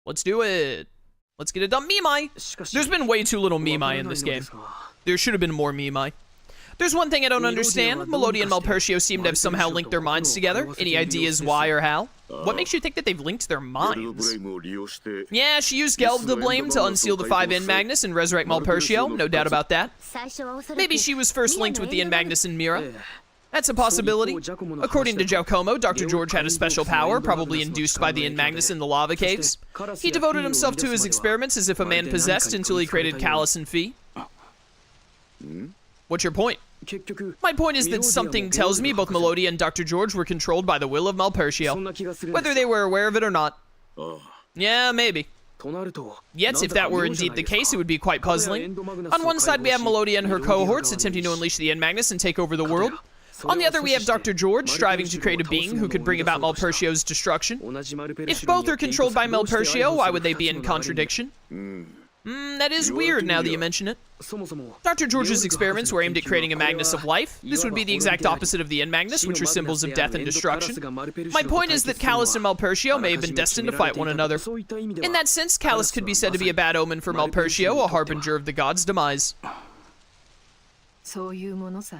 Let's do it. Let's get it done. Mimai! There's been way too little Mimai in this game. There should have been more Mimai. There's one thing I don't understand. Melodia and Malpertio seem to have somehow linked their minds together. Any ideas why or how? What makes you think that they've linked their minds? Yeah, she used Gelb to blame to unseal the 5N Magnus and resurrect Malpertio. No doubt about that. Maybe she was first linked with the N Magnus and Mira. That's a possibility. According to Giacomo, Dr. George had a special power, probably induced by the N Magnus in the lava caves. He devoted himself to his experiments as if a man possessed until he created Callus and Fee. What's your point? My point is that something tells me both Melodia and Dr. George were controlled by the will of Malpertio, whether they were aware of it or not. Yeah, maybe. Yet, if that were indeed the case, it would be quite puzzling. On one side, we have Melodia and her cohorts attempting to unleash the N Magnus and take over the world. On the other, we have Dr. George striving to create a being who could bring about Malpertio's destruction. If both are controlled by Malpertio, why would they be in contradiction? That is weird now that you mention it. Dr. George's experiments were aimed at creating a Magnus of life. This would be the exact opposite of the N Magnus, which are symbols of death and destruction. My point is that Callus and Malpertio may have been destined to fight one another. In that sense, Callus could be said to be a bad omen for Malpertio, a harbinger of the god's demise.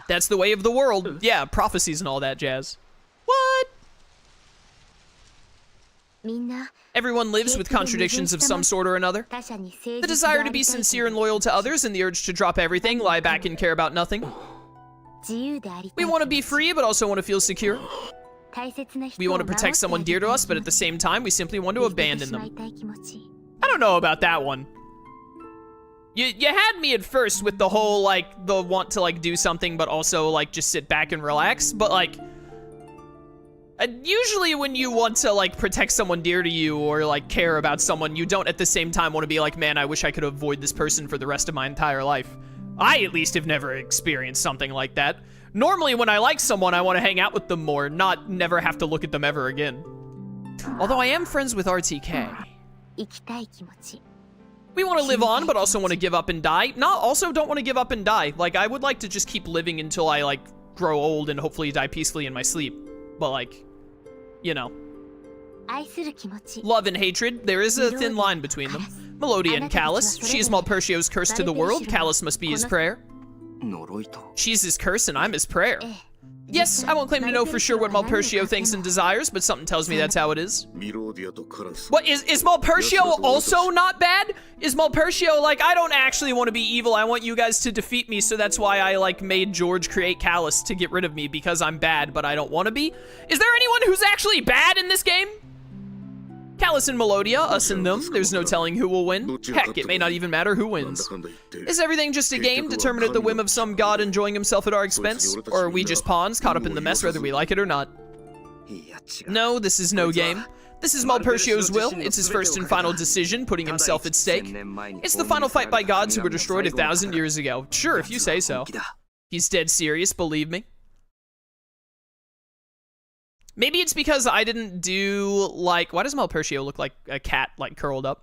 That's the way of the world. Yeah, prophecies and all that jazz. What? Everyone lives with contradictions of some sort or another. The desire to be sincere and loyal to others and the urge to drop everything, lie back and care about nothing. We want to be free, but also want to feel secure. We want to protect someone dear to us, but at the same time, we simply want to abandon them. I don't know about that one. You had me at first with the whole, like, the want to, like, do something, but also, like, just sit back and relax, but, like, usually when you want to, like, protect someone dear to you or, like, care about someone, you don't at the same time want to be like, man, I wish I could avoid this person for the rest of my entire life. I, at least, have never experienced something like that. Normally, when I like someone, I want to hang out with them more, not never have to look at them ever again. Although I am friends with RTK. We want to live on, but also want to give up and die. Also don't want to give up and die. Like, I would like to just keep living until I, like, grow old and hopefully die peacefully in my sleep. But, like, you know. Love and hatred, there is a thin line between them. Melodia and Callus. She is Malpertio's curse to the world. Callus must be his prayer. She's his curse and I'm his prayer. Yes, I won't claim to know for sure what Malpertio thinks and desires, but something tells me that's how it is. What, is Malpertio also not bad? Is Malpertio like, I don't actually want to be evil, I want you guys to defeat me, so that's why I, like, made George create Callus to get rid of me, because I'm bad, but I don't want to be? Is there anyone who's actually bad in this game? Callus and Melodia, us and them, there's no telling who will win. Heck, it may not even matter who wins. Is everything just a game, determined at the whim of some god enjoying himself at our expense? Or are we just pawns, caught up in the mess whether we like it or not? No, this is no game. This is Malpertio's will. It's his first and final decision, putting himself at stake. It's the final fight by gods who were destroyed 1,000 years ago. Sure, if you say so. He's dead serious, believe me. Maybe it's because I didn't do, like, why does Malpertio look like a cat, like, curled up?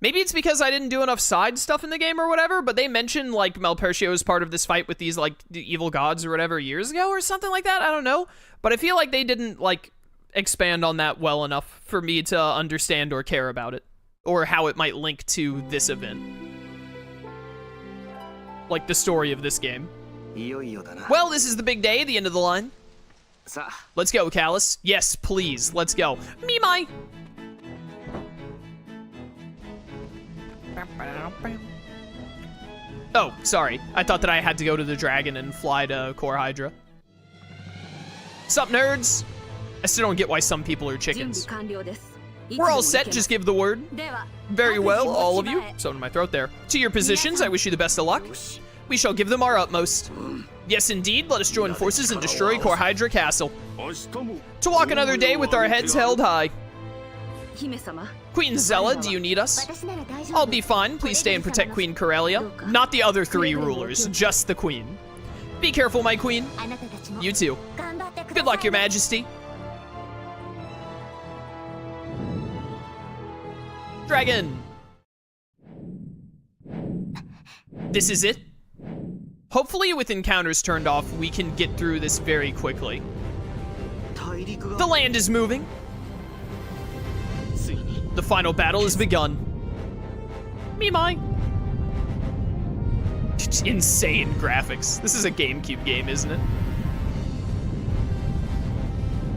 Maybe it's because I didn't do enough side stuff in the game or whatever, but they mentioned, like, Malpertio is part of this fight with these, like, evil gods or whatever years ago or something like that. I don't know. But I feel like they didn't, like, expand on that well enough for me to understand or care about it. Or how it might link to this event. Like, the story of this game. Well, this is the big day, the end of the line. Let's go, Callus. Yes, please. Let's go. Mimai! Oh, sorry. I thought that I had to go to the dragon and fly to Core Hydrae. Sup, nerds? I still don't get why some people are chickens. We're all set, just give the word. Very well, all of you. Something in my throat there. To your positions, I wish you the best of luck. We shall give them our utmost. Yes, indeed, let us join forces and destroy Core Hydrae Castle. To walk another day with our heads held high. Queen Zella, do you need us? I'll be fine, please stay and protect Queen Corellia. Not the other 3 rulers, just the queen. Be careful, my queen. You too. Good luck, your majesty. Dragon. This is it. Hopefully with encounters turned off, we can get through this very quickly. The land is moving. The final battle has begun. Me mine. Insane graphics. This is a GameCube game, isn't it?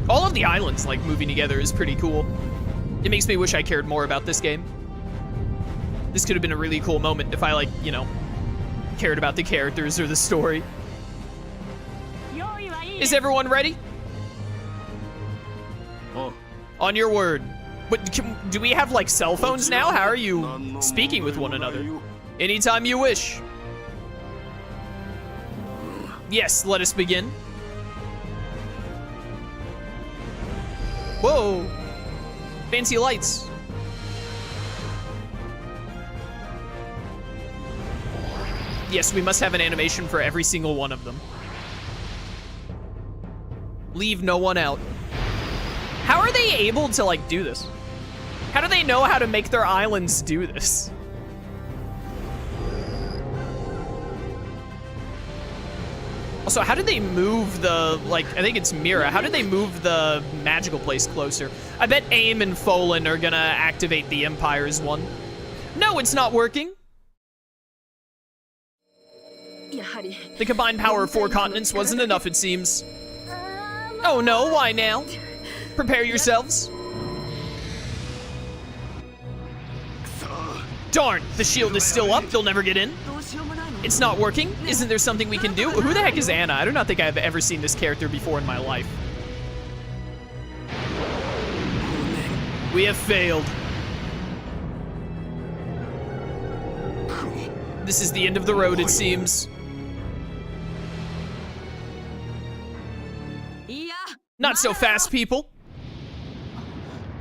All of the islands, like, moving together is pretty cool. It makes me wish I cared more about this game. This could have been a really cool moment if I, like, you know, cared about the characters or the story. Is everyone ready? On your word. But do we have, like, cell phones now? How are you speaking with one another? Anytime you wish. Yes, let us begin. Whoa. Fancy lights. Yes, we must have an animation for every single one of them. Leave no one out. How are they able to, like, do this? How do they know how to make their islands do this? Also, how did they move the, like, I think it's Mira. How did they move the magical place closer? I bet AIM and Folan are gonna activate the Empire's one. No, it's not working. The combined power of 4 continents wasn't enough, it seems. Oh no, why now? Prepare yourselves. Darn, the shield is still up. They'll never get in. It's not working. Isn't there something we can do? Who the heck is Anna? I do not think I've ever seen this character before in my life. We have failed. This is the end of the road, it seems. Not so fast, people.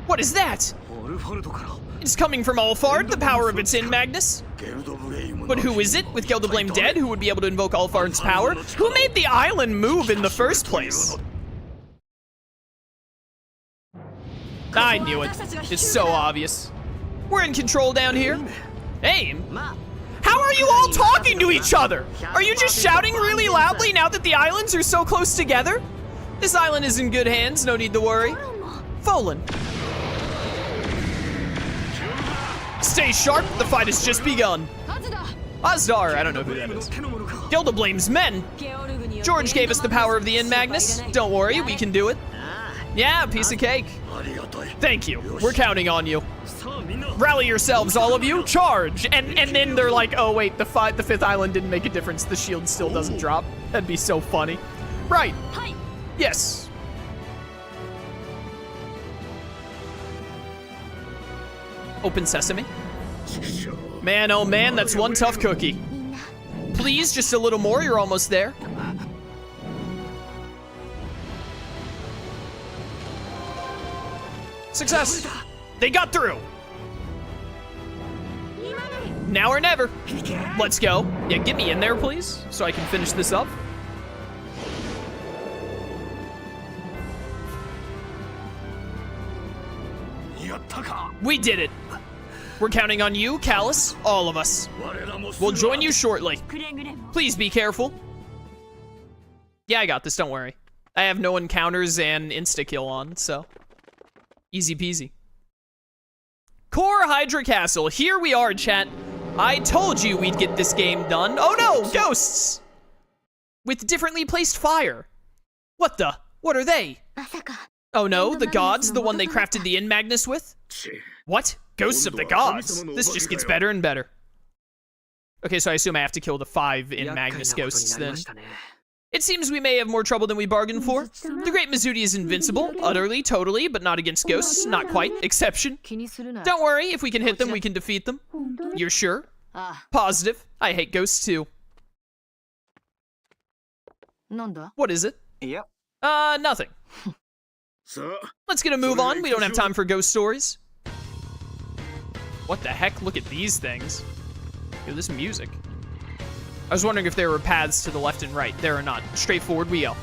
What is that? It's coming from Alphard, the power of its in Magnus. But who is it? With Gelderblame dead, who would be able to invoke Alphard's power? Who made the island move in the first place? I knew it. It's so obvious. We're in control down here. AIM? How are you all talking to each other? Are you just shouting really loudly now that the islands are so close together? This island is in good hands, no need to worry. Folan. Stay sharp, the fight has just begun. Azdar, I don't know who that is. Gelderblame's men. George gave us the power of the in Magnus. Don't worry, we can do it. Yeah, piece of cake. Thank you, we're counting on you. Rally yourselves, all of you, charge! And then they're like, oh wait, the 5th island didn't make a difference, the shield still doesn't drop. That'd be so funny. Right. Yes. Open sesame. Man, oh man, that's one tough cookie. Please, just a little more, you're almost there. Success. They got through. Now or never. Let's go. Yeah, get me in there, please, so I can finish this up. We did it. We're counting on you, Callus, all of us. We'll join you shortly. Please be careful. Yeah, I got this, don't worry. I have no encounters and insta-kill on, so easy peasy. Core Hydrae Castle, here we are, chat. I told you we'd get this game done. Oh no, ghosts! With differently placed fire. What the? What are they? Oh no, the gods, the one they crafted the in Magnus with? What? Ghosts of the gods? This just gets better and better. Okay, so I assume I have to kill the 5 in Magnus ghosts then. It seems we may have more trouble than we bargained for. The Great Mizuti is invincible, utterly, totally, but not against ghosts, not quite, exception. Don't worry, if we can hit them, we can defeat them. You're sure? Positive. I hate ghosts too. What is it? Nothing. Let's get a move on, we don't have time for ghost stories. What the heck? Look at these things. Look at this music. I was wondering if there were paths to the left and right. There are not. Straight forward we go.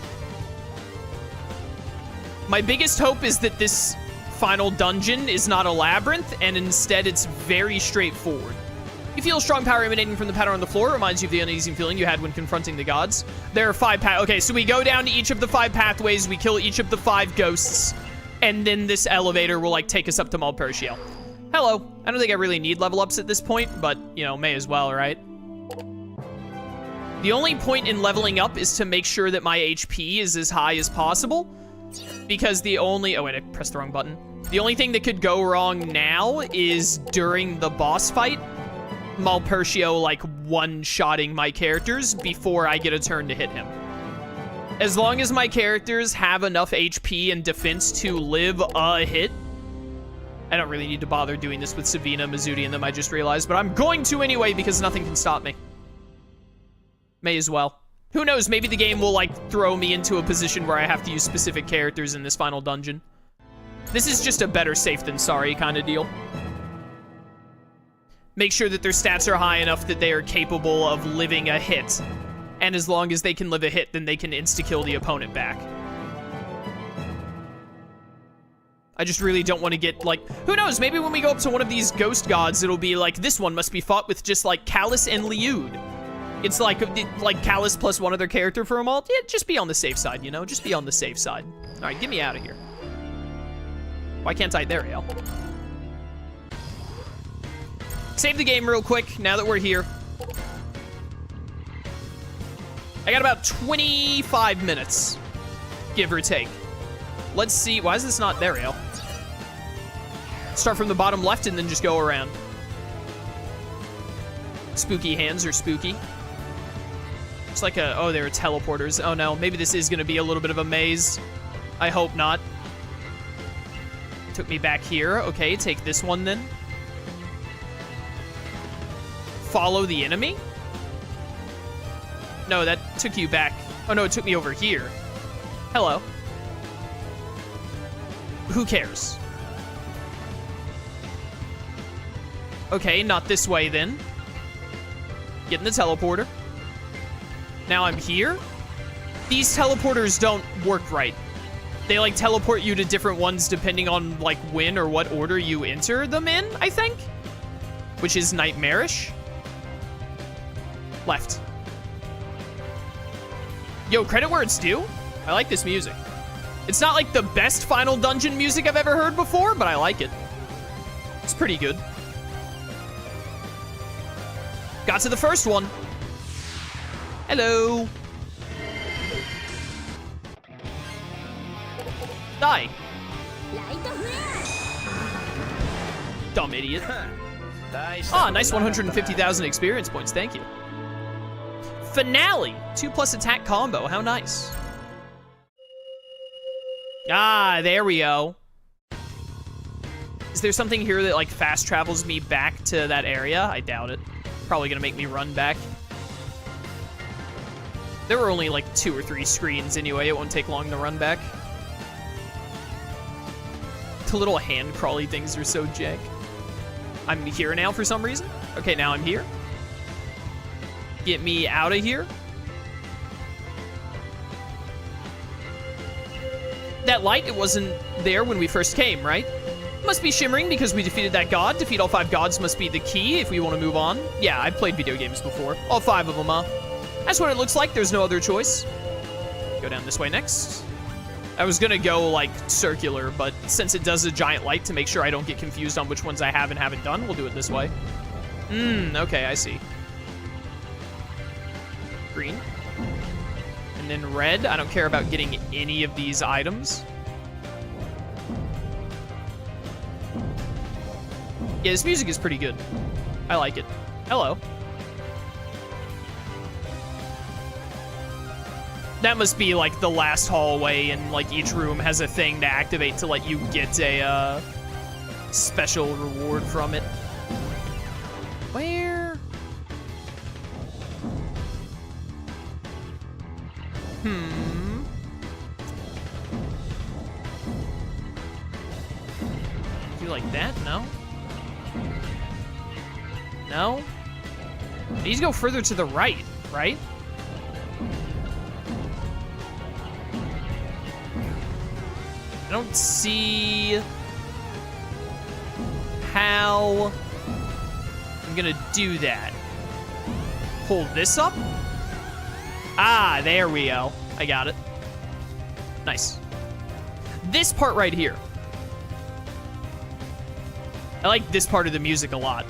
My biggest hope is that this final dungeon is not a labyrinth, and instead it's very straightforward. You feel strong power emanating from the pattern on the floor. Reminds you of the uneasy feeling you had when confronting the gods. There are 5 paths. Okay, so we go down to each of the 5 pathways. We kill each of the 5 ghosts. And then this elevator will, like, take us up to Malpertiel. Hello. I don't think I really need level ups at this point, but, you know, may as well, right? The only point in leveling up is to make sure that my HP is as high as possible. Because the only... Oh, wait, I pressed the wrong button. The only thing that could go wrong now is during the boss fight, Malpertio, like, one-shotting my characters before I get a turn to hit him. As long as my characters have enough HP and defense to live a hit, I don't really need to bother doing this with Savina, Mizuti, and them, I just realized, but I'm going to anyway because nothing can stop me. May as well. Who knows, maybe the game will, like, throw me into a position where I have to use specific characters in this final dungeon. This is just a better safe than sorry kind of deal. Make sure that their stats are high enough that they are capable of living a hit. And as long as they can live a hit, then they can insta-kill the opponent back. I just really don't want to get, like... Who knows, maybe when we go up to one of these ghost gods, it'll be like, this one must be fought with just, like, Callus and Liud. It's like Callus plus one other character for them all. Yeah, just be on the safe side, you know? Just be on the safe side. All right, get me out of here. Why can't I? There we go. Save the game real quick, now that we're here. I got about 25 minutes, give or take. Let's see, why is this not, there we go. Start from the bottom left and then just go around. Spooky hands are spooky. It's like a, oh, there are teleporters. Oh no, maybe this is gonna be a little bit of a maze. I hope not. Took me back here. Okay, take this one then. Follow the enemy? No, that took you back. Oh no, it took me over here. Hello. Who cares? Okay, not this way then. Get in the teleporter. Now I'm here. These teleporters don't work right. They, like, teleport you to different ones depending on, like, when or what order you enter them in, I think. Which is nightmarish. Left. Yo, credit where it's due. I like this music. It's not, like, the best final dungeon music I've ever heard before, but I like it. It's pretty good. Got to the first one. Hello. Die. Dumb idiot. Ah, nice 150,000 experience points. Thank you. Finale. 2+ attack combo. How nice. Ah, there we go. Is there something here that, like, fast travels me back to that area? I doubt it. Probably gonna make me run back. There were only, like, 2 or 3 screens anyway. It won't take long to run back. The little hand crawly things are so jank. I'm here now for some reason. Okay, now I'm here. Get me out of here. That light, it wasn't there when we first came, right? Must be shimmering because we defeated that god. Defeat all 5 gods must be the key if we want to move on. Yeah, I've played video games before. All 5 of them, huh? That's what it looks like. There's no other choice. Go down this way next. I was gonna go, like, circular, but since it does a giant light to make sure I don't get confused on which ones I have and haven't done, we'll do it this way. Okay, I see. Green. And then red. I don't care about getting any of these items. Yeah, this music is pretty good. I like it. Hello. That must be, like, the last hallway, and, like, each room has a thing to activate to let you get a, special reward from it. Where? Do you like that? No? No? I need to go further to the right, right? I don't see how I'm gonna do that. Pull this up? Ah, there we go. I got it. Nice. This part right here. I like this part of the music a lot.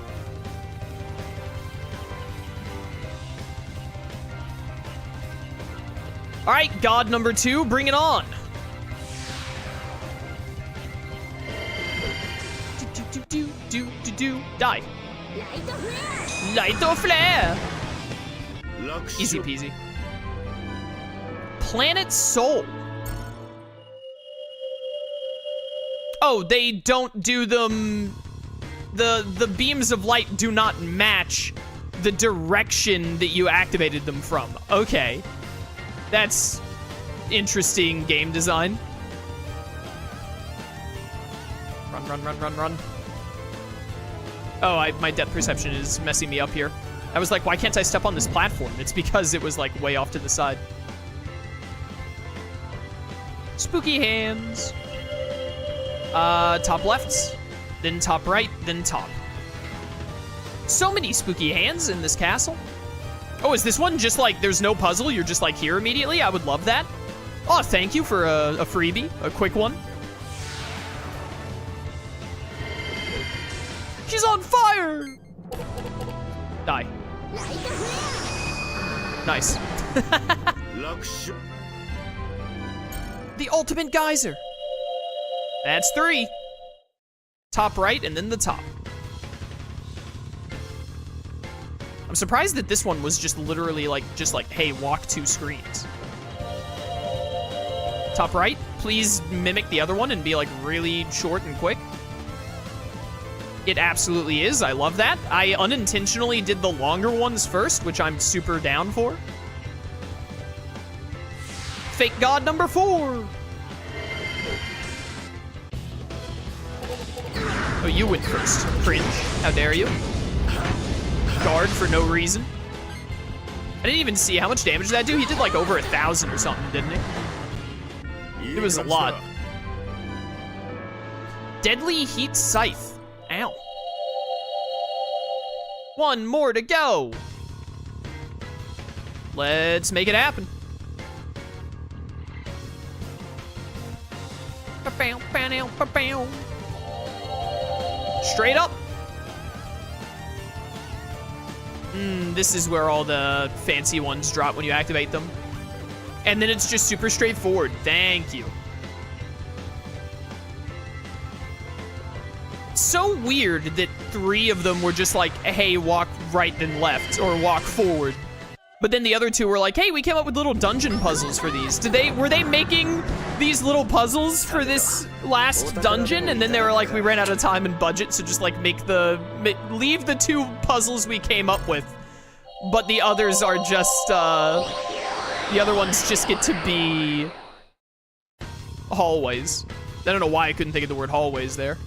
All right, God number 2, bring it on. Die. Light or flare. Easy peasy. Planet Soul. Oh, they don't do them. The beams of light do not match the direction that you activated them from. Okay. That's interesting game design. Run, run, run, run, run. Oh, my depth perception is messing me up here. I was like, why can't I step on this platform? It's because it was like way off to the side. Spooky hands. Top left, then top right, then top. So many spooky hands in this castle. Oh, is this one just like, there's no puzzle, you're just like here immediately? I would love that. Oh, thank you for a freebie, a quick one. She's on fire! Die. Nice. The ultimate geyser. That's 3. Top right and then the top. I'm surprised that this one was just literally like, hey, walk 2 screens. Top right, please mimic the other one and be like really short and quick. It absolutely is, I love that. I unintentionally did the longer ones first, which I'm super down for. Fake God number 4. Oh, you went first. Cringe. How dare you? Guard for no reason. I didn't even see how much damage did that do. He did like over 1,000 or something, didn't he? It was a lot. Deadly Heat Scythe. Ow. 1 more to go. Let's make it happen. Straight up. This is where all the fancy ones drop when you activate them. And then it's just super straightforward. Thank you. So weird that 3 of them were just like, hey, walk right then left, or walk forward. But then the other 2 were like, hey, we came up with little dungeon puzzles for these. Were they making these little puzzles for this last dungeon? And then they were like, we ran out of time and budget, so just like leave the 2 puzzles we came up with. But the others are just, the other ones just get to be hallways. I don't know why I couldn't think of the word hallways there.